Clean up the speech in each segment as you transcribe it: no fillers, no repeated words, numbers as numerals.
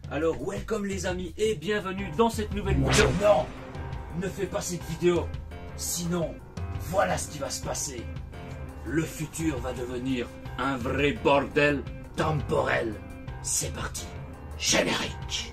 Alors, welcome les amis et bienvenue dans cette nouvelle vidéo. Non, ne fais pas cette vidéo, sinon, voilà ce qui va se passer. Le futur va devenir un vrai bordel temporel. C'est parti, générique.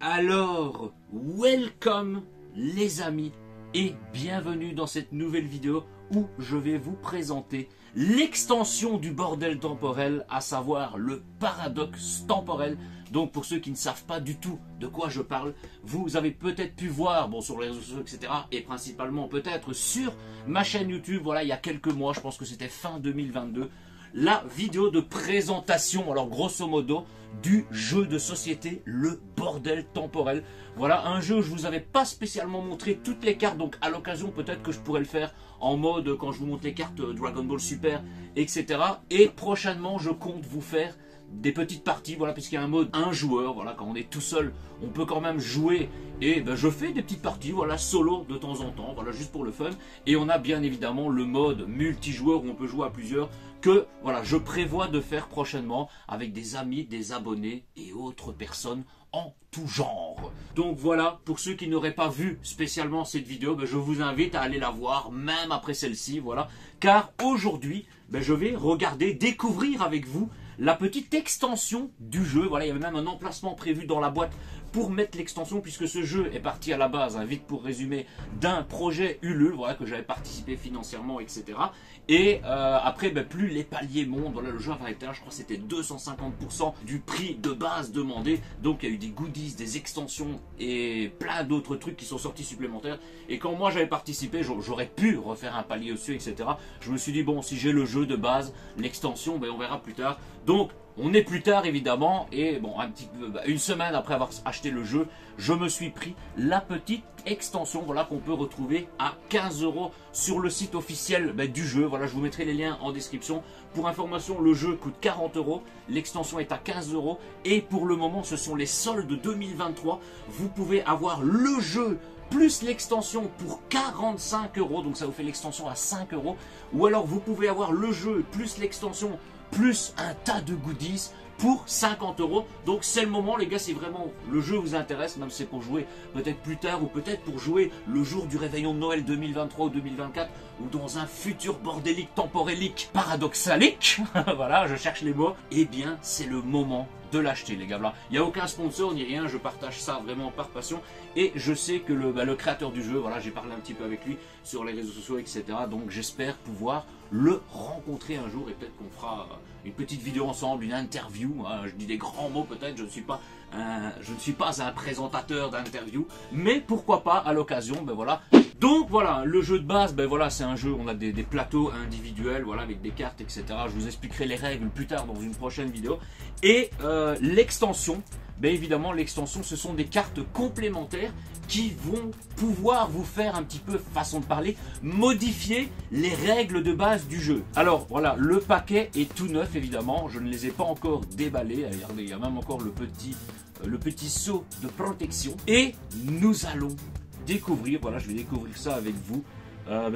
Alors, welcome les amis et bienvenue dans cette nouvelle vidéo où je vais vous présenter l'extension du bordel temporel, à savoir le paradoxe temporel. Donc pour ceux qui ne savent pas du tout de quoi je parle, vous avez peut-être pu voir sur les réseaux sociaux, etc. et principalement peut-être sur ma chaîne YouTube, voilà, il y a quelques mois, je pense que c'était fin 2022, la vidéo de présentation, alors grosso modo, du jeu de société, le bordel temporel. Voilà, un jeu où je vous avais pas spécialement montré toutes les cartes, donc à l'occasion peut-être que je pourrais le faire en mode quand je vous montre les cartes Dragon Ball Super, etc. Et prochainement, je compte vous faire des petites parties, voilà, puisqu'il y a un mode un joueur, voilà, quand on est tout seul, on peut quand même jouer, et je fais des petites parties, voilà, solo de temps en temps, voilà, juste pour le fun, et on a bien évidemment le mode multijoueur où on peut jouer à plusieurs, que, voilà, je prévois de faire prochainement avec des amis, des abonnés et autres personnes en tout genre. Donc voilà, pour ceux qui n'auraient pas vu spécialement cette vidéo, je vous invite à aller la voir, même après celle-ci, voilà, car aujourd'hui, je vais regarder, découvrir avec vous la petite extension du jeu. Voilà, il y avait même un emplacement prévu dans la boîte pour mettre l'extension, puisque ce jeu est parti à la base, vite pour résumer, d'un projet Ulule, voilà, que j'avais participé financièrement, etc. Et après, plus les paliers montent, voilà, le jeu avait été, je crois que c'était 250% du prix de base demandé. Donc il y a eu des goodies, des extensions et plein d'autres trucs qui sont sortis supplémentaires. Et quand moi j'avais participé, j'aurais pu refaire un palier dessus, etc. Je me suis dit, bon, si j'ai le jeu de base, l'extension, on verra plus tard. Donc on est plus tard évidemment, et bon, un petit peu, une semaine après avoir acheté le jeu, je me suis pris la petite extension, voilà, qu'on peut retrouver à 15 € sur le site officiel du jeu. Voilà, je vous mettrai les liens en description. Pour information, le jeu coûte 40 €, l'extension est à 15 €, et pour le moment, ce sont les soldes 2023. Vous pouvez avoir le jeu plus l'extension pour 45 €, donc ça vous fait l'extension à 5 €, ou alors vous pouvez avoir le jeu plus l'extension plus un tas de goodies pour 50 €. Donc c'est le moment les gars, si vraiment le jeu vous intéresse, même si c'est pour jouer peut-être plus tard, ou peut-être pour jouer le jour du réveillon de Noël 2023 ou 2024, ou dans un futur bordélique, temporélique, paradoxalique, voilà, je cherche les mots, eh bien c'est le moment de l'acheter les gars. Voilà. Il n'y a aucun sponsor ni rien, je partage ça vraiment par passion, et je sais que le créateur du jeu, voilà, j'ai parlé un petit peu avec lui sur les réseaux sociaux, etc. Donc j'espère pouvoir le rencontrer un jour, et peut-être qu'on fera une petite vidéo ensemble, une interview, hein. Je dis des grands mots peut-être, je ne suis pas un présentateur d'interview, mais pourquoi pas à l'occasion, voilà. Donc voilà, le jeu de base, voilà, c'est un jeu, on a des plateaux individuels, voilà, avec des cartes, etc. Je vous expliquerai les règles plus tard dans une prochaine vidéo. Et l'extension, évidemment, l'extension, ce sont des cartes complémentaires qui vont pouvoir vous faire un petit peu, façon de parler, modifier les règles de base du jeu. Alors voilà, le paquet est tout neuf évidemment, je ne les ai pas encore déballés. Regardez, il y a même encore le petit seau de protection. Et nous allons découvrir, voilà, je vais découvrir ça avec vous,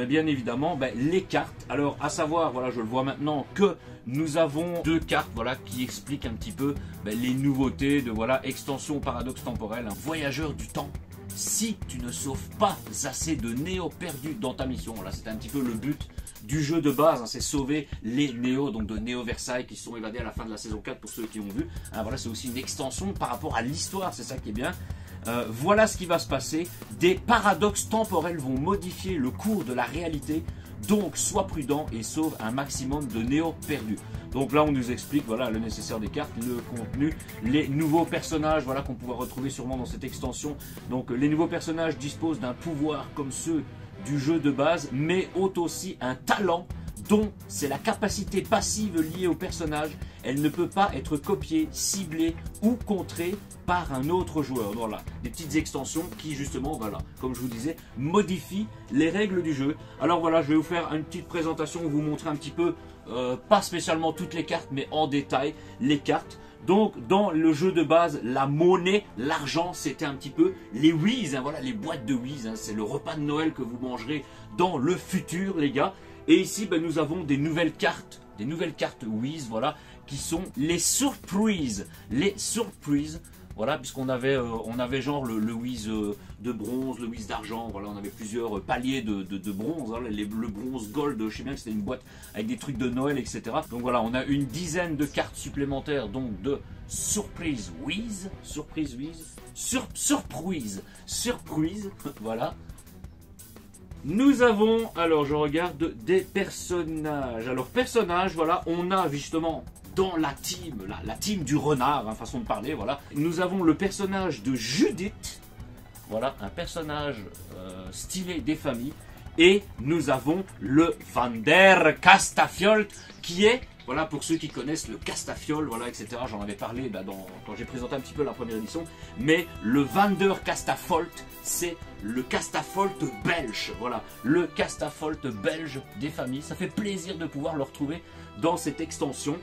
bien évidemment, les cartes. Alors à savoir, voilà, je le vois maintenant que nous avons deux cartes, voilà, qui expliquent un petit peu les nouveautés de, voilà, extension paradoxe temporel, un voyageur du temps. Si tu ne sauves pas assez de néos perdus dans ta mission, voilà, c'est un petit peu le but du jeu de base, c'est sauver les néos, donc de Néo Versailles qui se sont évadés à la fin de la saison 4 pour ceux qui ont vu. Voilà, c'est aussi une extension par rapport à l'histoire, c'est ça qui est bien. Voilà ce qui va se passer. Des paradoxes temporels vont modifier le cours de la réalité. Donc sois prudent et sauve un maximum de néos perdus. Donc là on nous explique, voilà, le nécessaire des cartes, le contenu, les nouveaux personnages, voilà, qu'on pourra retrouver sûrement dans cette extension. Donc les nouveaux personnages disposent d'un pouvoir comme ceux du jeu de base, mais ont aussi un talent dont c'est la capacité passive liée au personnage. Elle ne peut pas être copiée, ciblée ou contrée par un autre joueur. Voilà, des petites extensions qui justement, voilà, comme je vous disais, modifient les règles du jeu. Alors voilà, je vais vous faire une petite présentation, vous montrer un petit peu, pas spécialement toutes les cartes, mais en détail les cartes. Donc dans le jeu de base, la monnaie, l'argent, c'était un petit peu les Wheeze, hein, voilà, les boîtes de Wheeze, hein, c'est le repas de Noël que vous mangerez dans le futur les gars. Et ici ben, nous avons des nouvelles cartes Wheeze, voilà, qui sont les surprises, voilà, puisqu'on avait, on avait genre le Wheeze de bronze, le Wheeze d'argent, voilà, on avait plusieurs paliers de bronze, hein, le bronze gold, je sais bien que c'était une boîte avec des trucs de Noël, etc. Donc voilà, on a une dizaine de cartes supplémentaires, donc de surprise Wheeze, surprise, voilà. Nous avons, alors je regarde, des personnages. Alors personnages, voilà, on a justement dans la team du renard, hein, façon de parler, voilà. Nous avons le personnage de Judith, voilà, un personnage stylé des familles. Et nous avons le Van der Castafiolt, qui est, voilà, pour ceux qui connaissent le Castafiol, voilà, etc. J'en avais parlé bah, quand j'ai présenté un petit peu la première édition. Mais le Van der Castafolt, c'est le Castafolt belge. Voilà, le Castafolt belge des familles. Ça fait plaisir de pouvoir le retrouver dans cette extension.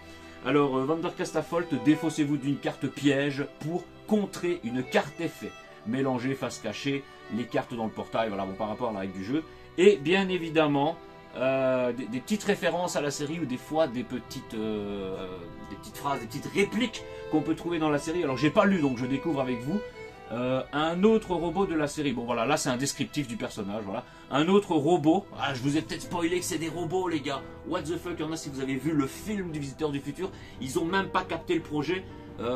Alors, Van der Castafolt, défaussez-vous d'une carte piège pour contrer une carte effet. Mélangez face cachée les cartes dans le portail, voilà, bon, par rapport à la règle du jeu. Et bien évidemment, des petites références à la série ou des fois des petites phrases, des petites répliques qu'on peut trouver dans la série. Alors j'ai pas lu donc je découvre avec vous. Un autre robot de la série. Bon voilà, là c'est un descriptif du personnage, voilà. Un autre robot. Ah, je vous ai peut-être spoilé que c'est des robots les gars. What the fuck, il y en a si vous avez vu le film du Visiteur du Futur. Ils ont même pas capté le projet.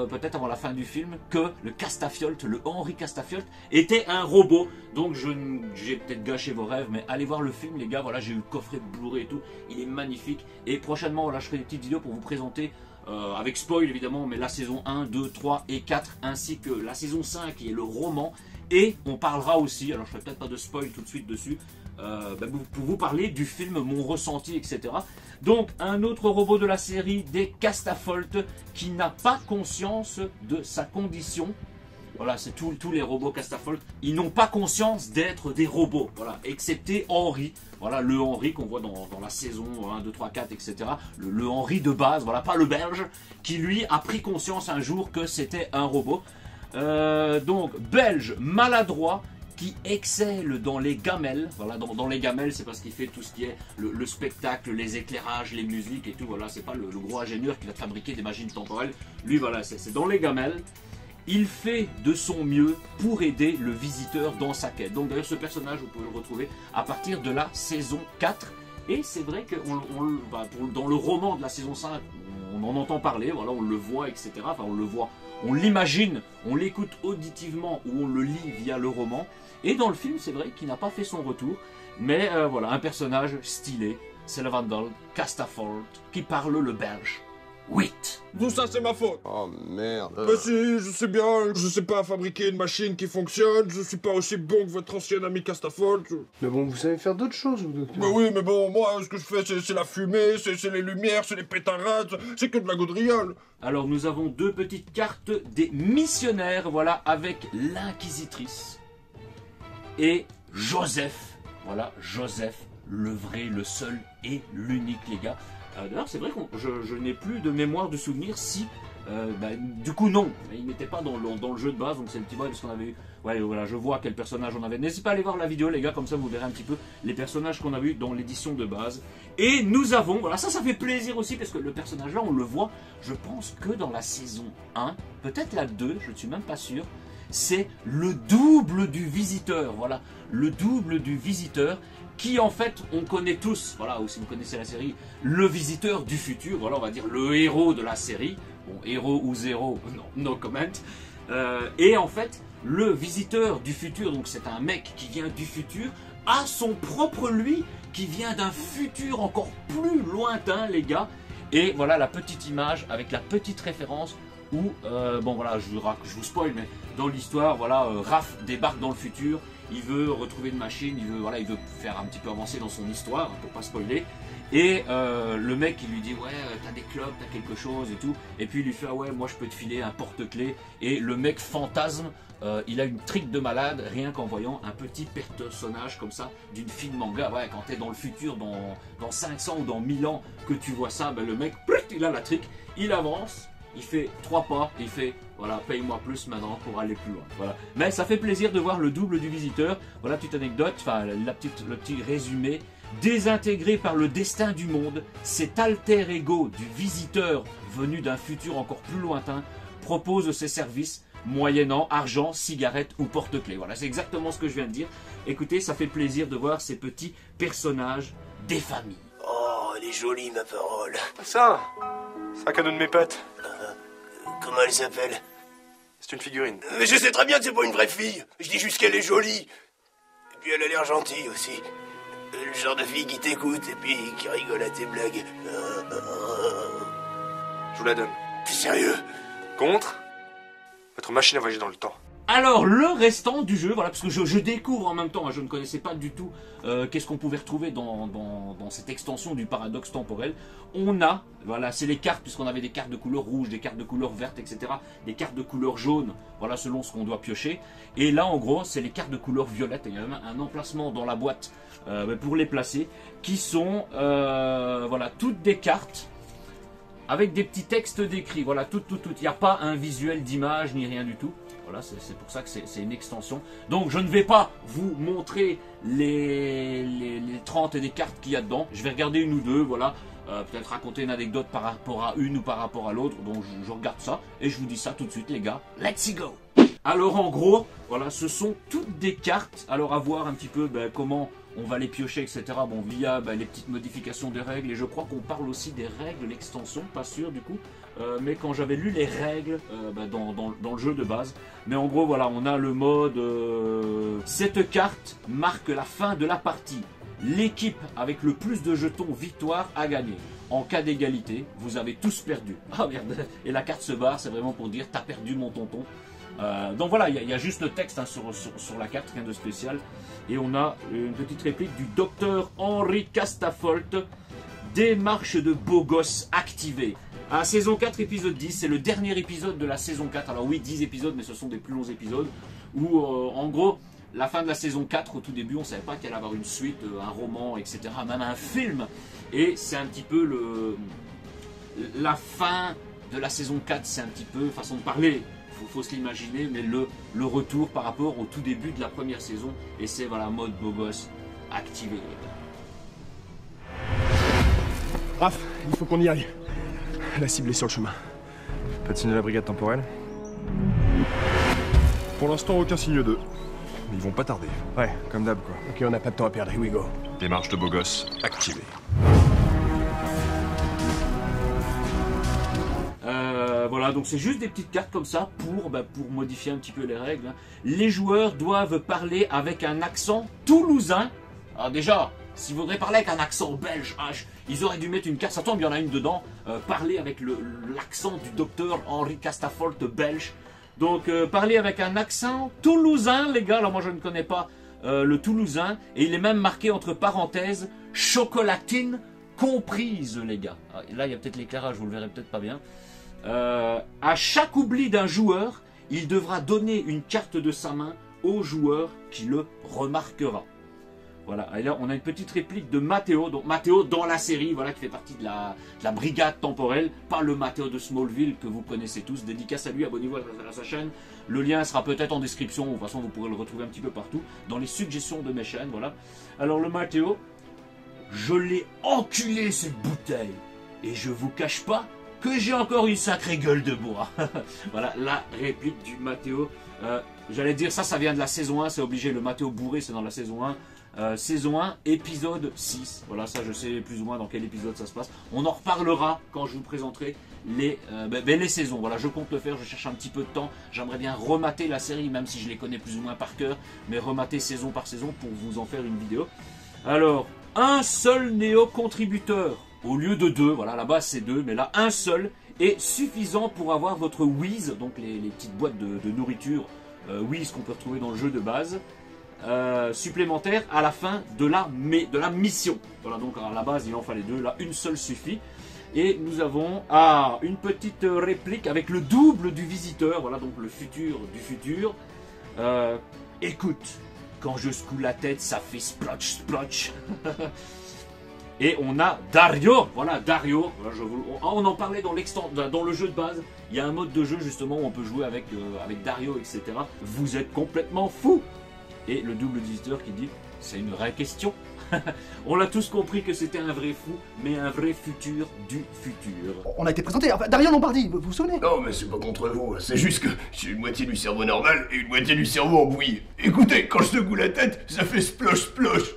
Peut-être avant la fin du film, que le Castafiolt, le Henri Castafiolt, était un robot. Donc j'ai peut-être gâché vos rêves, mais allez voir le film les gars, voilà, j'ai eu le coffret Blu-ray et tout, il est magnifique. Et prochainement, voilà, je ferai des petites vidéos pour vous présenter, avec spoil évidemment, mais la saison 1, 2, 3 et 4, ainsi que la saison 5 qui est le roman. Et on parlera aussi, alors je ferai peut-être pas de spoil tout de suite dessus, pour vous parler du film, mon ressenti, etc. Donc un autre robot de la série des Castafolt qui n'a pas conscience de sa condition. Voilà, c'est tous les robots Castafolt. Ils n'ont pas conscience d'être des robots, voilà, excepté Henri. Voilà, le Henri qu'on voit dans la saison 1, 2, 3, 4, etc. Le Henri de base, voilà, pas le belge, qui lui a pris conscience un jour que c'était un robot. Donc, belge maladroit, qui excelle dans les gamelles. Voilà, dans les gamelles, c'est parce qu'il fait tout ce qui est le spectacle, les éclairages, les musiques et tout. Voilà, c'est pas le gros ingénieur qui va fabriquer des machines temporelles. Lui, voilà, c'est dans les gamelles. Il fait de son mieux pour aider le visiteur dans sa quête. Donc d'ailleurs, ce personnage, vous pouvez le retrouver à partir de la saison 4. Et c'est vrai que dans le roman de la saison 5, on en entend parler, voilà, on le voit, etc. Enfin, on le voit, on l'imagine, on l'écoute auditivement ou on le lit via le roman. Et dans le film, c'est vrai qu'il n'a pas fait son retour. Mais voilà, un personnage stylé, c'est le Van der Castafolt, qui parle le belge. 8. Tout ça c'est ma faute. Oh merde. Bah si, je sais bien, je sais pas fabriquer une machine qui fonctionne, je suis pas aussi bon que votre ancien ami Castafolt. Mais bon, vous savez faire d'autres choses, vous, docteur. Bah oui, mais bon, moi, ce que je fais, c'est la fumée, c'est les lumières, c'est les pétarades, c'est que de la gaudriole. Alors nous avons deux petites cartes des missionnaires, voilà, avec l'inquisitrice et Joseph. Voilà, Joseph, le vrai, le seul et l'unique, les gars. D'ailleurs, c'est vrai que je n'ai plus de mémoire de souvenir si... du coup, non. Il n'était pas dans le jeu de base, donc c'est le petit boy parce qu'on avait eu... Ouais, voilà, je vois quel personnage on avait. N'hésitez pas à aller voir la vidéo, les gars, comme ça vous verrez un petit peu les personnages qu'on a vus dans l'édition de base. Et nous avons... Voilà, ça fait plaisir aussi parce que le personnage-là, on le voit, je pense que dans la saison 1, peut-être la 2, je ne suis même pas sûr. C'est le double du visiteur, voilà. Le double du visiteur qui en fait on connaît tous, voilà, ou si vous connaissez la série, le visiteur du futur, voilà, on va dire le héros de la série, bon, héros ou zéro, non, no comment, et en fait, le visiteur du futur, donc c'est un mec qui vient du futur, a son propre lui, qui vient d'un futur encore plus lointain, les gars, et voilà la petite image avec la petite référence où, bon voilà, je vous spoil, mais dans l'histoire, voilà, Raph débarque dans le futur. Il veut retrouver une machine, il veut faire un petit peu avancer dans son histoire, pour pas spoiler. Et le mec il lui dit ouais t'as des clopes, t'as quelque chose et tout. Et puis il lui fait ah ouais moi je peux te filer un porte-clés. Et le mec fantasme, il a une trique de malade rien qu'en voyant un petit personnage comme ça d'une fine manga. Ouais, quand t'es dans le futur, dans 500 ou dans 1000 ans que tu vois ça, ben, le mec il a la trick, il avance. il fait 3 pas, et il fait, voilà, paye-moi plus maintenant pour aller plus loin. Voilà. Mais ça fait plaisir de voir le double du visiteur. Voilà, petite anecdote, enfin, le petit résumé. Désintégré par le destin du monde, cet alter ego du visiteur venu d'un futur encore plus lointain propose ses services moyennant argent, cigarettes ou porte-clés. Voilà, c'est exactement ce que je viens de dire. Écoutez, ça fait plaisir de voir ces petits personnages des familles. Oh, elle est jolie, ma parole. Ça, c'est un cadeau de mes potes. Comment elle s'appelle? C'est une figurine. Mais je sais très bien que c'est pas une vraie fille. Je dis juste qu'elle est jolie. Et puis elle a l'air gentille aussi. Le genre de fille qui t'écoute et puis qui rigole à tes blagues. Je vous la donne. T'es sérieux? Contre votre machine à voyager dans le temps. Alors, le restant du jeu, voilà, parce que je découvre en même temps, hein, je ne connaissais pas du tout qu'est-ce qu'on pouvait retrouver dans cette extension du paradoxe temporel. On a, voilà, c'est les cartes, puisqu'on avait des cartes de couleur rouge, des cartes de couleur verte, etc. Des cartes de couleur jaune, voilà, selon ce qu'on doit piocher. Et là, en gros, c'est les cartes de couleur violette. Et il y a même un emplacement dans la boîte pour les placer, qui sont, voilà, toutes des cartes avec des petits textes décrits. Voilà, tout. Il n'y a pas un visuel d'image ni rien du tout. Voilà, c'est pour ça que c'est une extension. Donc je ne vais pas vous montrer les 30 des cartes qu'il y a dedans. Je vais regarder une ou deux, voilà. Peut-être raconter une anecdote par rapport à une ou par rapport à l'autre. Donc je regarde ça et je vous dis ça tout de suite, les gars. Let's go! Alors en gros, voilà, ce sont toutes des cartes. Alors à voir un petit peu comment on va les piocher, etc. Bon, via les petites modifications des règles. Et je crois qu'on parle aussi des règles de l'extension, pas sûr du coup. Mais quand j'avais lu les règles dans le jeu de base. Mais en gros, voilà, on a le mode... cette carte marque la fin de la partie. L'équipe avec le plus de jetons victoire a gagné. En cas d'égalité, vous avez tous perdu. Ah merde. Et la carte se barre, c'est vraiment pour dire « t'as perdu mon tonton ». Donc voilà, il y a juste le texte hein, sur la carte, rien de spécial. Et on a une petite réplique du docteur Henri Castafolt. Démarche de beau gosse activée. À saison 4, épisode 10, c'est le dernier épisode de la saison 4. Alors oui, 10 épisodes, mais ce sont des plus longs épisodes. Où en gros, la fin de la saison 4, au tout début, on ne savait pas qu'il allait avoir une suite, un roman, etc. Même un film. Et c'est un petit peu la fin de la saison 4, c'est un petit peu, façon de parler. Faut se l'imaginer, mais le retour par rapport au tout début de la première saison. Et c'est voilà, mode beau gosse activé. Raph, il faut qu'on y aille. La cible est sur le chemin. Pas de signe de la brigade temporelle? Pour l'instant, aucun signe d'eux. Mais ils vont pas tarder. Ouais, comme d'hab quoi. Ok, on n'a pas de temps à perdre, here we go. Démarche de beau gosse activée. Voilà, donc c'est juste des petites cartes comme ça pour modifier un petit peu les règles. Les joueurs doivent parler avec un accent toulousain. Alors déjà, s'ils voudraient parler avec un accent belge, ils auraient dû mettre une carte, ça tombe, il y en a une dedans, parler avec l'accent du docteur Henri Castafolt belge. Donc parler avec un accent toulousain, les gars, alors moi je ne connais pas le toulousain, et il est même marqué entre parenthèses, chocolatine comprise, les gars. Alors, là, il y a peut-être l'éclairage, vous le verrez peut-être pas bien. À chaque oubli d'un joueur, il devra donner une carte de sa main au joueur qui le remarquera. Voilà, et là on a une petite réplique de Matteo, donc Matteo dans la série, voilà, qui fait partie de la brigade temporelle, pas le Matteo de Smallville que vous connaissez tous. Dédicace à lui, abonnez-vous à sa chaîne. Le lien sera peut-être en description, de toute façon vous pourrez le retrouver un petit peu partout, dans les suggestions de mes chaînes, voilà. Alors le Matteo, je l'ai enculé cette bouteille, et je vous cache pas que j'ai encore une sacrée gueule de bois. Voilà la réplique du Matteo. J'allais dire ça vient de la saison 1, c'est obligé, le Matteo bourré c'est dans la saison 1. Saison 1, épisode 6. Voilà, ça je sais plus ou moins dans quel épisode ça se passe. On en reparlera quand je vous présenterai les saisons. Voilà, je compte le faire, je cherche un petit peu de temps. J'aimerais bien remater la série, même si je les connais plus ou moins par cœur, mais remater saison par saison pour vous en faire une vidéo. Alors, un seul néo-contributeur, au lieu de 2, voilà, là-bas c'est 2, mais là un seul est suffisant pour avoir votre Wheeze, donc les petites boîtes de nourriture Wheeze qu'on peut retrouver dans le jeu de base. Supplémentaire à la fin de la mission. Voilà, donc à la base il en fallait 2, là une seule suffit. Et nous avons une petite réplique avec le double du visiteur, voilà, donc le futur du futur. Écoute, quand je secoue la tête ça fait splotch splotch. Et on a Dario, voilà Dario, voilà, on en parlait dans le jeu de base, il y a un mode de jeu justement où on peut jouer avec Dario, etc. Vous êtes complètement fou. Et le double visiteur qui dit, c'est une vraie question. On l'a tous compris que c'était un vrai fou, mais un vrai futur du futur. On a été présenté, enfin, Dario Lombardi, vous vous souvenez? Non, mais c'est pas contre vous, c'est juste que j'ai une moitié du cerveau normal et une moitié du cerveau en bouillie. Écoutez, quand je secoue la tête, ça fait splosh.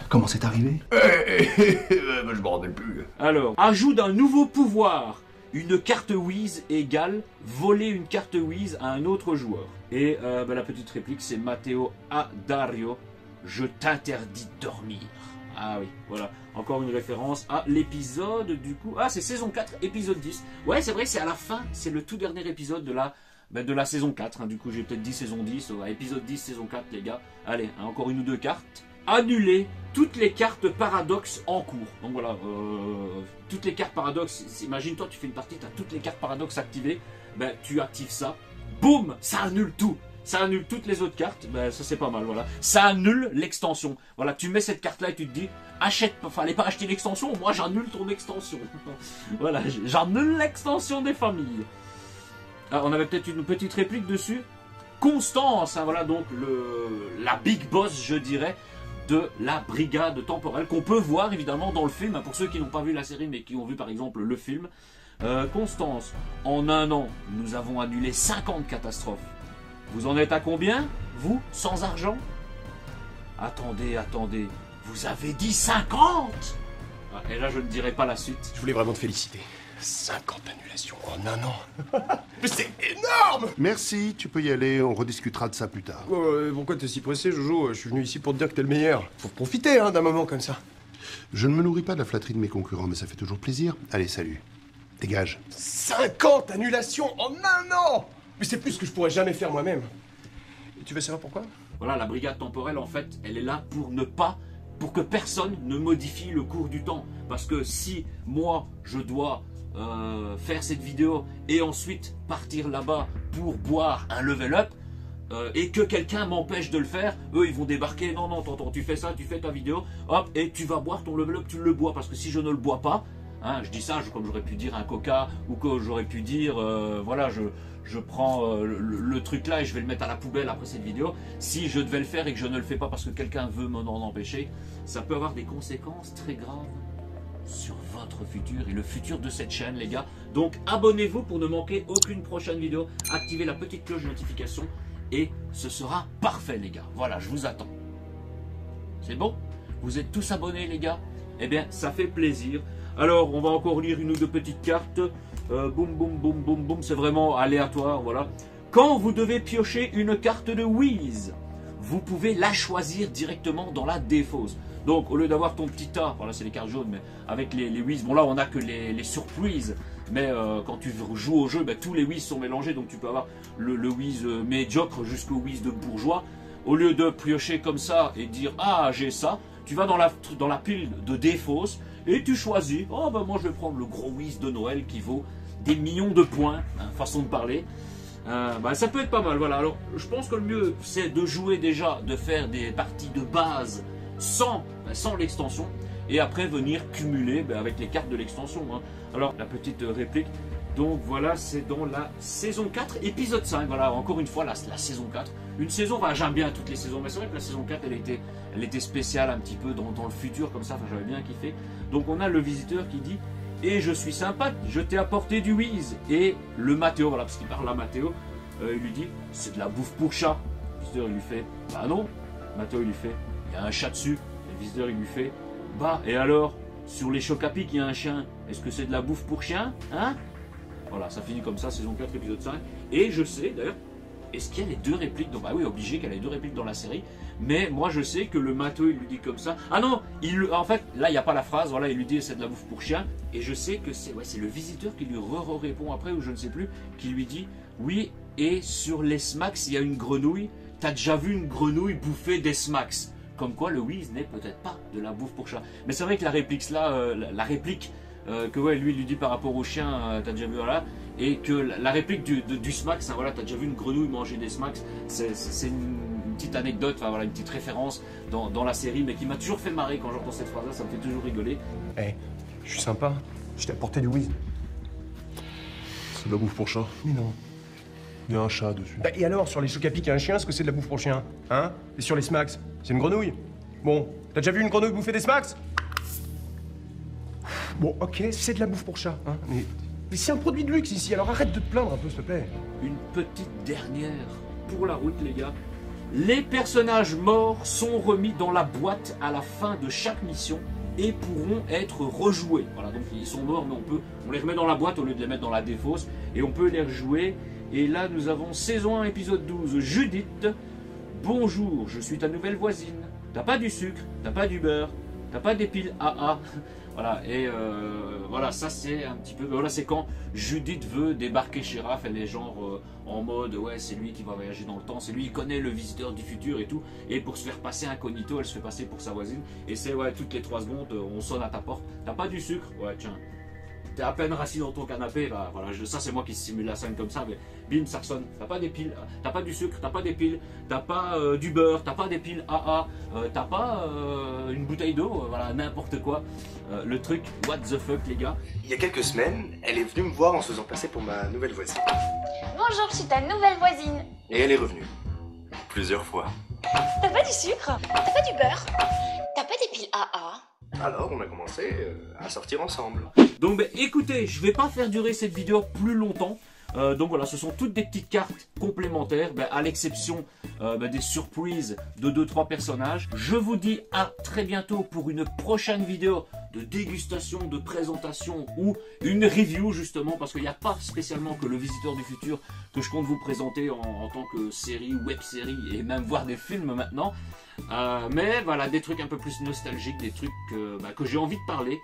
Comment c'est arrivé? Je m'en rappelle plus. Alors, ajout d'un nouveau pouvoir. Une carte Wiz égale voler une carte Wiz à un autre joueur. Et la petite réplique, c'est Matteo à Dario. Je t'interdis de dormir. Ah oui, voilà. Encore une référence à l'épisode du coup. Ah, c'est saison 4, épisode 10. Ouais, c'est vrai, c'est à la fin. C'est le tout dernier épisode de la saison 4. Hein. Du coup, j'ai peut-être dit saison 10. Ouais, épisode 10, saison 4, les gars. Allez, hein, encore une ou deux cartes. Annuler toutes les cartes paradoxes en cours. Donc voilà, toutes les cartes paradoxes. Imagine-toi, tu fais une partie, tu as toutes les cartes paradoxes activées. Ben, tu actives ça. Boum, ça annule tout. Ça annule toutes les autres cartes, ben ça c'est pas mal, voilà. Ça annule l'extension. Voilà, tu mets cette carte là et tu te dis, fallait pas acheter l'extension, moi j'annule ton extension. Voilà, j'annule l'extension des familles. Alors, on avait peut-être une petite réplique dessus. Constance, hein, voilà donc la big boss, je dirais, de la brigade temporelle, qu'on peut voir évidemment dans le film, hein, pour ceux qui n'ont pas vu la série mais qui ont vu par exemple le film. Constance, en un an, nous avons annulé 50 catastrophes. Vous en êtes à combien, vous, sans argent? Attendez, vous avez dit 50? Et là, je ne dirai pas la suite. Je voulais vraiment te féliciter. 50 annulations en un an. Mais c'est énorme! Merci, tu peux y aller, on rediscutera de ça plus tard. Pourquoi t'es si pressé, Jojo? Je suis venu ici pour te dire que t'es le meilleur. Faut profiter d'un moment comme ça. Je ne me nourris pas de la flatterie de mes concurrents, mais ça fait toujours plaisir. Allez, salut. Dégage. 50 annulations en un an! Mais c'est plus que je pourrais jamais faire moi-même. Et tu veux savoir pourquoi? Voilà, la brigade temporelle, en fait, elle est là pour que personne ne modifie le cours du temps. Parce que si moi, je dois faire cette vidéo et ensuite partir là-bas pour boire un level up, et que quelqu'un m'empêche de le faire, eux ils vont débarquer, non, tonton, tu fais ça, tu fais ta vidéo, hop, et tu vas boire ton level up, tu le bois, parce que si je ne le bois pas, hein, je dis ça comme j'aurais pu dire un coca, ou que j'aurais pu dire, voilà, je prends le truc là et je vais le mettre à la poubelle après cette vidéo. Si je devais le faire et que je ne le fais pas parce que quelqu'un veut m'en empêcher, ça peut avoir des conséquences très graves sur votre futur et le futur de cette chaîne, les gars. Donc abonnez-vous pour ne manquer aucune prochaine vidéo, activez la petite cloche de notification et ce sera parfait, les gars. Voilà, je vous attends. C'est bon? Vous êtes tous abonnés, les gars? Eh bien, ça fait plaisir. Alors, on va encore lire une ou deux petites cartes. Boum, boum, boum, boum, boum. C'est vraiment aléatoire, voilà. Quand vous devez piocher une carte de Wiz, vous pouvez la choisir directement dans la défausse. Donc, au lieu d'avoir ton petit tas, voilà, c'est les cartes jaunes, mais avec les Wiz, bon là, on n'a que les surprises. Mais quand tu joues au jeu, ben, tous les Wiz sont mélangés. Donc, tu peux avoir le Wiz médiocre jusqu'au Wiz de bourgeois. Au lieu de piocher comme ça et dire « Ah, j'ai ça », tu vas dans la pile de défausse et tu choisis « Oh, ben moi, je vais prendre le gros Wiz de Noël qui vaut des millions de points, hein, façon de parler. » Ça peut être pas mal, voilà. Alors, je pense que le mieux, c'est de jouer déjà, de faire des parties de base sans l'extension, et après venir cumuler avec les cartes de l'extension. Hein. Alors, la petite réplique, donc voilà, c'est dans la saison 4, épisode 5, voilà, encore une fois, la saison 4. Une saison, enfin, j'aime bien toutes les saisons, mais c'est vrai que la saison 4, elle était spéciale un petit peu dans le futur, comme ça, enfin, j'avais bien kiffé. Donc, on a le visiteur qui dit... Et je suis sympa, je t'ai apporté du Wiz. Et le Matteo, voilà, parce qu'il parle à Matteo, il lui dit, c'est de la bouffe pour chat. Le visiteur, il lui fait, bah non. Matteo, il lui fait, il y a un chat dessus. Et le visiteur, il lui fait, bah, et alors, sur les chocs à pic, il y a un chien. Est-ce que c'est de la bouffe pour chien? Hein? Voilà, ça finit comme ça, saison 4, épisode 5. Et je sais, d'ailleurs, est-ce qu'il y a les deux répliques? Donc, bah oui, obligé qu'il y ait les deux répliques dans la série. Mais moi, je sais que le Matteo, il lui dit comme ça. Ah non, en fait, là, il n'y a pas la phrase. Voilà, il lui dit c'est de la bouffe pour chien. Et je sais que c'est le visiteur qui lui répond après, ou je ne sais plus, qui lui dit oui, et sur les smacks, il y a une grenouille. T'as déjà vu une grenouille bouffer des smacks? Comme quoi, le Wiz n'est peut-être pas de la bouffe pour chat. Mais c'est vrai que la réplique là, la réplique que ouais, lui dit par rapport au chien, t'as déjà vu, voilà. et que la réplique du Smacks, hein, voilà, t'as déjà vu une grenouille manger des Smacks, c'est une petite anecdote, enfin voilà, une petite référence dans la série, mais qui m'a toujours fait marrer quand j'entends cette phrase-là, ça me fait toujours rigoler. Eh, je suis sympa, je t'ai apporté du whiz. C'est de la bouffe pour chat. Mais non. Il y a un chat dessus. Bah, et alors, sur les chocs à pic, il y a un chien, est-ce que c'est de la bouffe pour chien? Hein? Et sur les Smacks, c'est une grenouille? Bon, t'as déjà vu une grenouille bouffer des Smacks? Bon, ok, c'est de la bouffe pour chat, hein, mais c'est un produit de luxe ici, alors arrête de te plaindre un peu, s'il te plaît. Une petite dernière pour la route, les gars. Les personnages morts sont remis dans la boîte à la fin de chaque mission et pourront être rejoués. Voilà, donc ils sont morts, mais on les remet dans la boîte au lieu de les mettre dans la défausse et on peut les rejouer. Et là, nous avons saison 1, épisode 12, Judith. Bonjour, je suis ta nouvelle voisine. T'as pas du sucre, t'as pas du beurre, t'as pas des piles AA. Voilà, et voilà, ça c'est un petit peu... Voilà, c'est quand Judith veut débarquer chez Raph, elle est genre en mode, ouais, c'est lui qui va voyager dans le temps, c'est lui, il connaît le visiteur du futur et tout, et pour se faire passer incognito, elle se fait passer pour sa voisine, et c'est, ouais, toutes les 3 secondes, on sonne à ta porte, t'as pas du sucre? Ouais, tiens, t'es à peine rassis dans ton canapé, bah voilà, ça c'est moi qui simule la scène comme ça, mais bim, ça sonne, t'as pas des piles, t'as pas du sucre, t'as pas des piles, t'as pas du beurre, t'as pas des piles AA, t'as pas une bouteille d'eau, voilà, n'importe quoi. Le truc, what the fuck les gars. Il y a quelques semaines, elle est venue me voir en se faisant passer pour ma nouvelle voisine. Bonjour, je suis ta nouvelle voisine. Et elle est revenue. Plusieurs fois. T'as pas du sucre? T'as pas du beurre? T'as pas des piles AA? Alors on a commencé à sortir ensemble. Donc bah, écoutez, je vais pas faire durer cette vidéo plus longtemps. Donc voilà, ce sont toutes des petites cartes complémentaires, à l'exception des surprises de 2-3 personnages. Je vous dis à très bientôt pour une prochaine vidéo de dégustation, de présentation ou une review justement, parce qu'il n'y a pas spécialement que le Visiteur du Futur que je compte vous présenter en tant que série, web-série et même voir des films maintenant. Mais voilà, des trucs un peu plus nostalgiques, des trucs que j'ai envie de parler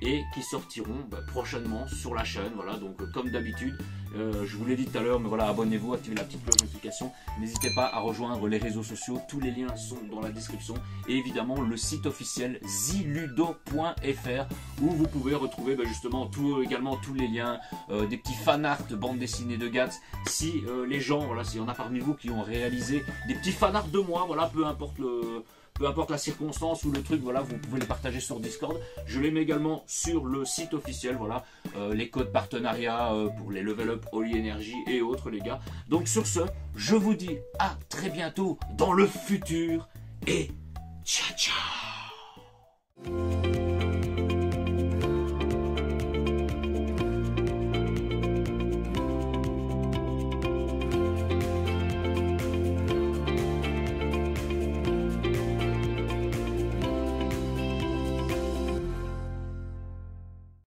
et qui sortiront prochainement sur la chaîne. Voilà, donc comme d'habitude, je vous l'ai dit tout à l'heure, mais voilà, abonnez-vous, activez la petite cloche de notification, n'hésitez pas à rejoindre les réseaux sociaux, tous les liens sont dans la description, et évidemment le site officiel ziludo.fr où vous pouvez retrouver justement également tous les liens, des petits fanarts bande dessinée de Gats, si les gens, voilà, s'il y en a parmi vous qui ont réalisé des petits fanarts de moi, voilà, peu importe la circonstance ou le truc, voilà, vous pouvez les partager sur Discord. Je les mets également sur le site officiel, voilà, les codes partenariat pour les Level Up, Holy Energy et autres les gars. Donc sur ce, je vous dis à très bientôt dans le futur et ciao ciao.